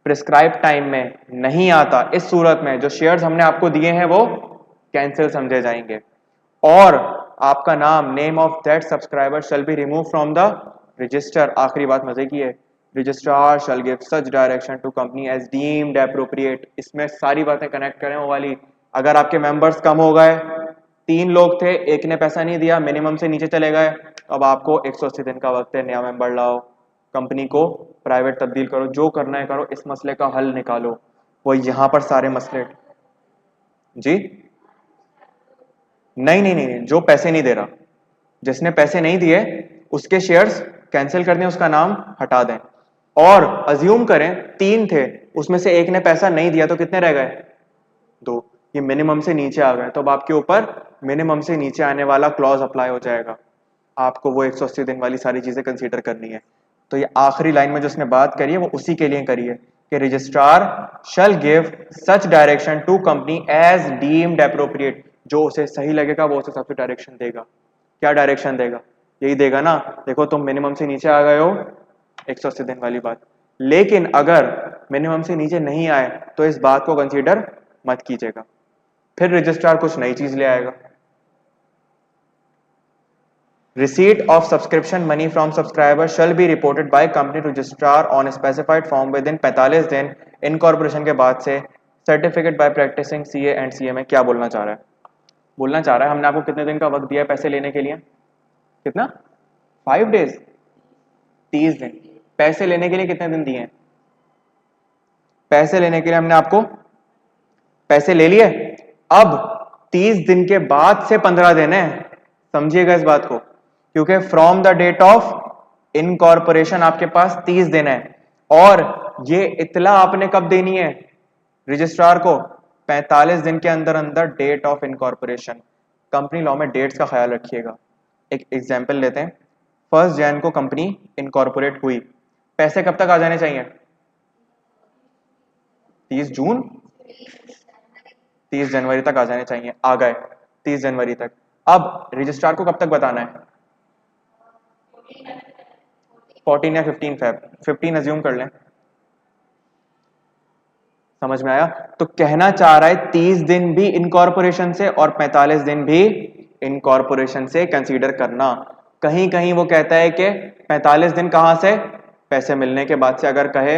प्रिस्क्राइब टाइम में नहीं आता, इस सूरत में जो शेयर्स हमने आपको दिए हैं वो कैंसिल समझे जाएंगे और आपका नाम, name of that subscriber shall be remove from the register. आखिरी बात मजे की है, registrar shall give such direction to company as deemed appropriate. इसमें सारी बातें कनेक्ट करें वो वाली। अगर आपके मेंबर्स कम हो गए, 3 लोग थे, एक ने पैसा नहीं दिया, मिनिमम से नीचे चले गए, अब आपको 180 दिन का वक्त है, नया मेंबर लाओ, कंपनी को प्राइवेट तब्दील करो, जो करना है करो, इस मसले का हल निकालो। वो यहां पर सारे मसले। जी नहीं नहीं नहीं नहीं, जो पैसे नहीं दे रहा, जिसने पैसे नहीं दिए उसके शेयर्स कैंसिल कर दें, उसका नाम हटा दें। और अज्यूम करें 3 थे, उसमें से एक ने पैसा नहीं दिया, तो कितने रह गए? 2। ये मिनिमम से नीचे आ गए, तो अब आपके ऊपर मिनिमम से नीचे आने वाला क्लॉज अप्लाई हो जाएगा। आपको वो 180 दिन वाली सारी चीजें कंसीडर करनी है। तो ये आखिरी लाइन में जो उसने बात करी है वो उसी के लिए करी है कि registrar shall give such direction to company as deemed appropriate. जो उसे सही लगेगा वो उसे सबसे डायरेक्शन देगा। क्या डायरेक्शन देगा? यही देगा ना, देखो तुम मिनिमम से नीचे आ गए हो, 180 दिन वाली बात। लेकिन अगर मिनिमम से नीचे नहीं आए तो इस बात को कंसीडर मत कीजिएगा, फिर रजिस्ट्रार कुछ नई चीज ले आएगा। Receipt of subscription money from subscriber shall be reported by company registrar on a specified form within 45 दिन इनकॉर्पोरेशन के बाद से। Certificate by practising CA and CA में क्या बोलना चाह रहा है? बोलना चाह रहा है हमने आपको कितने दिन का वक्त दिया है पैसे लेने के लिए? कितना? 5 डेज, 30 दिन। पैसे लेने के लिए कितने दिन दिए हैं? पैसे लेने के लिए हमने आपको पैसे ले लिए, अब 30 दिन के बाद से 15 दिन है। समझिएगा इस बात को, क्योंकि from the date of incorporation आपके पास 30 दिन है, और ये इतला आपने कब देनी है रजिस्ट्रार को? 45 दिन के अंदर अंदर date of incorporation. Company law में डेट्स का ख्याल रखिएगा। एक एग्जांपल लेते हैं, 1 जनवरी को कंपनी इनकॉर्पोरेट हुई, पैसे कब तक आ जाने चाहिए? 30 जून, 30 जनवरी तक आ जाने चाहिए, आ गए 30 जनवरी तक। अब रजिस्ट्रार को कब तक बताना है? 14 या 15 फेब, 15 अज्यूम कर लें। समझ में आया? तो कहना चाह रहा है 30 दिन भी इनकॉर्पोरेशन से और 45 दिन भी इनकॉर्पोरेशन से कंसीडर करना। कहीं कहीं वो कहता है कि 45 दिन कहां से? पैसे मिलने के बाद से। अगर कहे,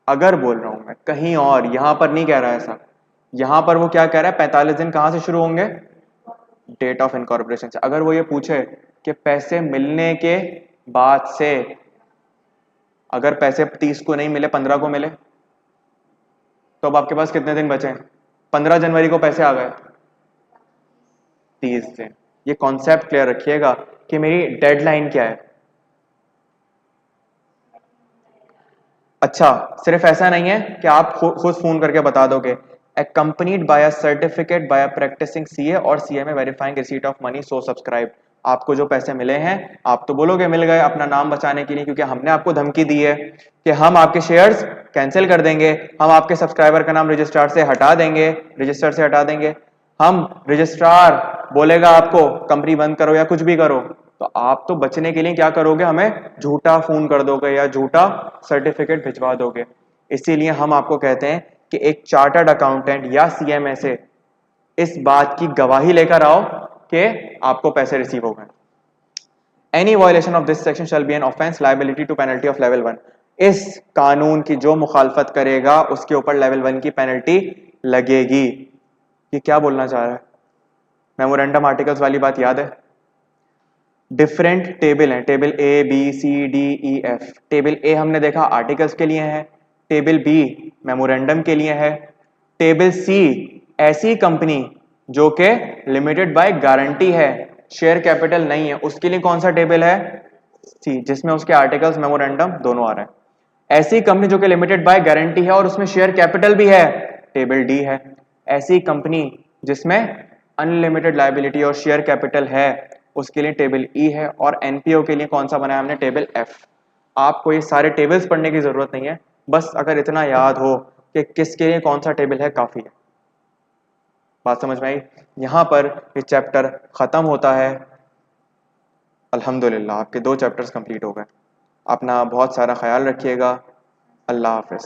अगर बोल रहा हूं मैं, कहीं और, यहां पर नहीं कह रहा है ऐसा। यहां पर वो क्या कह रहा है, 45 दिन कहां से शुरू होंगे? डेट ऑफ इनकॉर्पोरेशन से। अगर वो ये पूछे कि पैसे मिलने के बाद से, अगर पैसे 30 को नहीं मिले, 15 को मिले, तो अब आपके पास कितने दिन बचे? 15 जनवरी को पैसे आ गए, 30 दिन। ये कॉन्सेप्ट क्लियर रखिएगा कि मेरी डेडलाइन क्या है। अच्छा, सिर्फ ऐसा नहीं है कि आप खुद फोन करके बता दोगे, accompanied by a certificate by a practicing CA और CMA verifying receipt of money so subscribed। आपको जो पैसे मिले हैं, आप तो बोलोगे मिल गए अपना नाम बचाने के लिए, क्योंकि हमने आपको धमकी दी है कि हम आपके शेयर्स कैंसिल कर देंगे, हम आपके सब्सक्राइबर का नाम रजिस्ट्रार से हटा देंगे, रजिस्टर से हटा देंगे। हम रजिस्ट्रार बोलेगा आपको कंपनी बंद करो या कुछ भी करो, तो आप तो बचने के लिए क्या करोगे, हमें झूठा फोन कर दोगे या झूठा सर्टिफिकेट भिजवा दोगे। इसीलिए हम आपको कहते हैं कि एक चार्टर्ड अकाउंटेंट या सीएमए से इस बात की गवाही लेकर आओ कि आपको पैसे रिसीव हो गए। Any violation of this section shall be an offence liability to penalty of level 1। इस कानून की जो मुखालफत करेगा उसके ऊपर लेवल 1 की पेनल्टी लगेगी। ये क्या बोलना चाह रहा है? मेमोरेंडम आर्टिकल्स वाली बात याद है? डिफरेंट टेबल हैं, table A B C D E F. Table A हमने देखा आर्टिकल्स के लिए है, टेबल बी मेमोरेंडम के लिए है, टेबल सी ऐसी कंपनी जो कि लिमिटेड बाय गारंटी है, शेयर कैपिटल नहीं है, उसके लिए कौन सा टेबल है? सी, जिसमें उसके आर्टिकल्स मेमोरेंडम दोनों आ रहे हैं। ऐसी कंपनी जो कि लिमिटेड बाय गारंटी है और उसमें शेयर कैपिटल भी है, टेबल डी है। ऐसी कंपनी जिसमें अनलिमिटेड लायबिलिटी और शेयर कैपिटल है, उसके लिए टेबल ई है। और एनपीओ के लिए कौन सा बनाया हमने? Table F. आपको ये सारे टेबल्स पढ़ने की जरूरत नहीं है, बस अगर इतना याद हो कि किसके लिए कौन सा टेबल है, काफी है। बात समझ में आई? यहां पर ये चैप्टर खत्म होता है। अल्हम्दुलिल्लाह आपके 2 चैप्टर्स कंप्लीट हो गए। अपना बहुत सारा ख्याल रखिएगा। अल्लाह हाफिज।